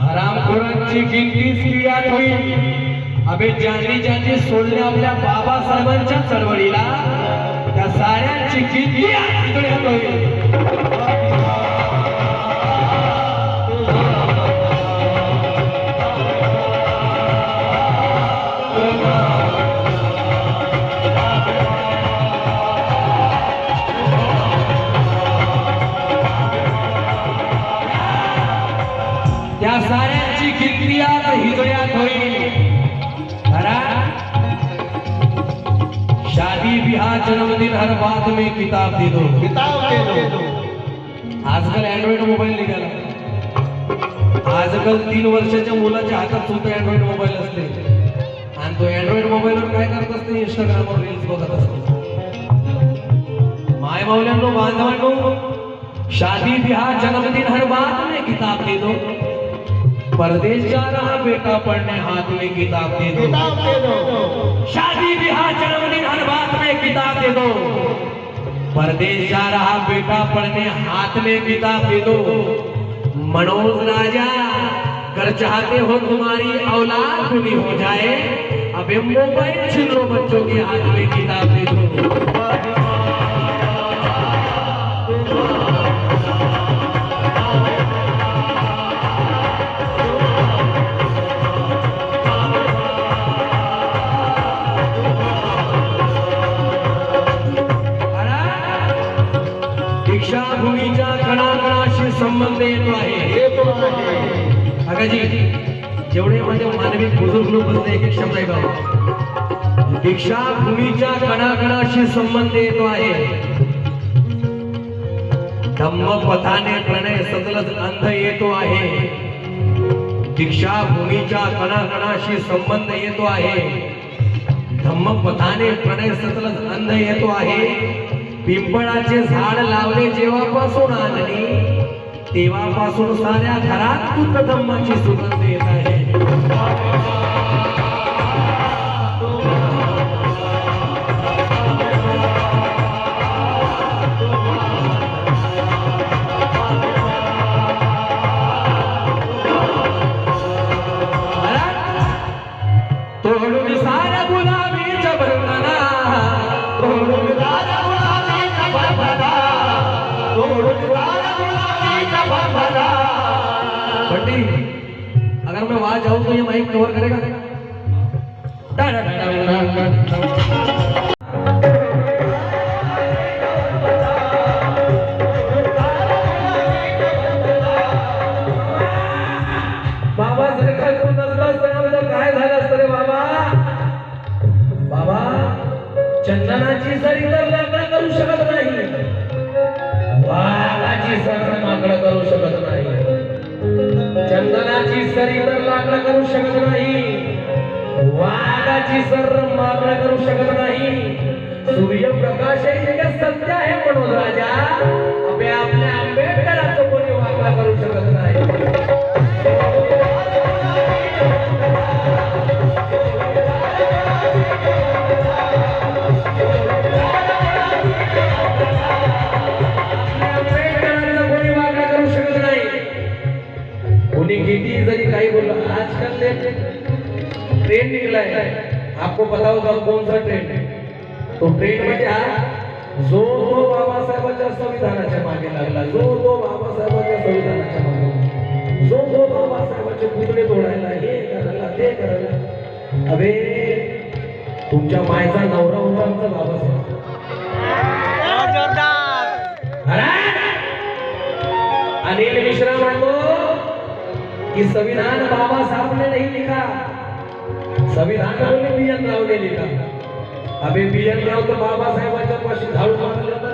हरामखोरांची गिनतीच कियात होईल. अबे ज्यांनी ज्यांनी सोडले आपल्या बाबासाहेबांच्या चळवळीला त्या साऱ्यांची गिनती आज इकडे होईल. त्या साऱ्यांची गिनती आज हिजड्यात होईल. शादी ब्याह जन्मदिन हर बात में किताब दे दो. आजकाल अँड्रॉइड मोबाईल निघाला. आजकाल 3 वर्षाच्या मुलाच्या हातात सुद्धा अँड्रॉइड मोबाईल असते आणि तो अँड्रॉइड मोबाईलवर काय करत असते? इंस्टाग्रामवर रील्स बघत असते. माय मावल्यांनो, बांधवांनो, शादी ब्याह जन्मदिन हर बात में किताब दे दो. परदेश जा रहा बेटा पढ़ने हाथ में किताब दे दो. शादी ब्याह जन्मदिन हर बात में किताब दे दो. परदेश जा रहा बेटा पढ़ने हाथ में किताब दे दो. मनोज राजा, कर चाहते हो तुम्हारी औलाद बुरी हो जाए, अबे मोबाइल छीन लो बच्चों के हाथ में किताब दे दो. दीक्षाभूमीच्या कणाकणाशी संबंध येतो आहे. काकाजी, जेवढे माझे मानवी बुजुर्ग लोक बसले एक शब्द आहे का? दीक्षाभूमीच्या कणाकणाशी संबंध येतो आहे. धम्मपथाने प्रणय सतलज अंध येतो आहे. दीक्षाभूमीच्या कणाकणाशी संबंध येतो आहे. धम्मपथाने प्रणय सतलज अंध येतो आहे. पिंपळाचे झाड लावले जेव्हापासून आणली तेव्हापासून साऱ्या घरात तुझ धम्माची सुगंध येत आहे. तोडून साऱ्या गुलाबीच्या बंधना, तोडून साऱ्या गुलाबीच्या बंधना, तोडून साऱ्या गुलाबीच्या बंधना. बंटी, अगर मैं वहां जाऊं तो ये माइक कवर करेगा? बाबा जर काय तू नसलास तर काय झालं असतं रे बाबा? बाबा, चंदनाची सरी तर लग्न करू शकत नाही, वाघाची सर मागणं करू शकत नाही. चंदनाची सरी तर लागणं करू शकत नाही, वाघाची सर मागणं करू शकत नाही. सूर्यप्रकाश हे सत्य आहे म्हणून राजा, अबे आपल्या आंबेडकराचं कोणी वागणं करू शकत नाही. किती जरी काही बोला, आजकल ट्रेंड निकला है. आपको पता होगा कौन सा ट्रेंड? तो ट्रेंड म्हणजे हा जो बाबासाहेबांच्या संविधानाच्या मागे लागला, जो बाबासाहेबांच्या संविधानाच्या मागे, जो बाबासाहेबांचे पुतळे तोडायला, हे करायला ते करायला. अबे, तुमच्या मायचा नवरा होता आमचा बाबासाहेब. अनिल मिश्रा म्हणतो कि संविधान बाबा साहब ने नहीं लिखा, संविधान बोले बी.एन. राव ने लिखा. अबे बी.एन. राव तो बाबा साहेबांच्या पाशी झाडू मारले होते.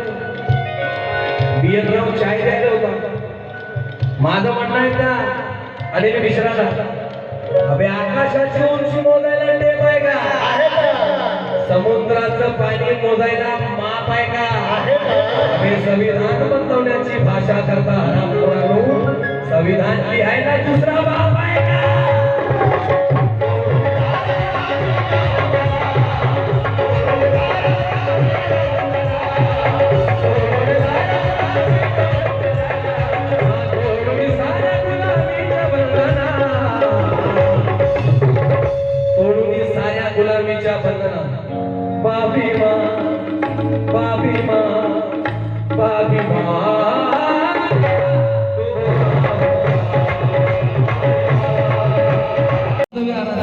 बी.एन. राव चाय द्यायला होता. माझं म्हणणं आहे त्या अनिल मिश्राला, अबे आकाशाची उंची मोजायला टेप आहे का? समुद्राचं पाणी मोजायला माप आहे का? अबे संविधान बनवण्याची भाषा करता हरामखोरांनो, संविधान लिहायला दुसरा बाप आहे का?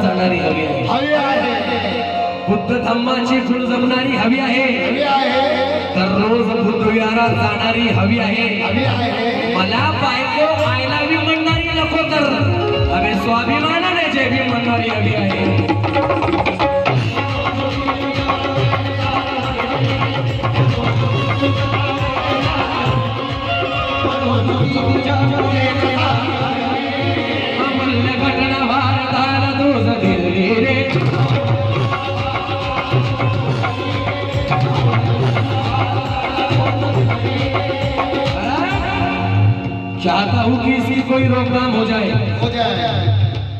जाणारी हवी आहे, हवी आहे, बुद्ध धम्माची फुल जमणारी हवी आहे, हवी आहे, दररोज बुद्ध विहारात जाणारी हवी आहे. हवी आहे. मला बायको आय लव्ह यू म्हणणारी नको तर हवे स्वाभिमानाने जे बी म्हणणारी हवी आहे. अमूल्य घटना भारताला तुझ दिली रे. चाहता हूँ कि इसकी कोई रोकथाम हो जाए, हो जाए,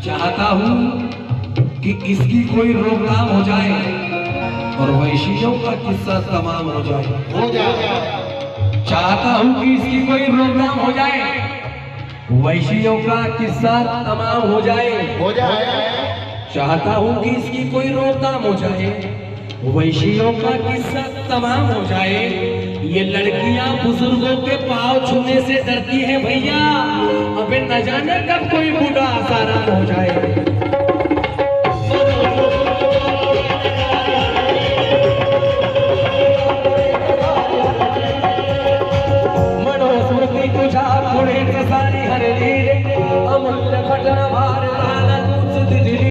चाहता हूँ कि इसकी कोई रोकथाम हो जाए और वैशियों का किस्सा तमाम हो जाए. हो जाए, चाहता हूँ कि इसकी कोई रोकथाम हो जाए, वैशियों का किस्सा तमाम हो जाए. हो जाए, चाहता हूँ कि इसकी कोई रोकथाम हो जाए, वैशियों का किस्सा तमाम हो जाए. ये लड़कियां बुजुर्गों के पाँव छूने से डरती हैं भैया, अबे न जाने कब कोई बूढ़ा आसाराम हो जाए.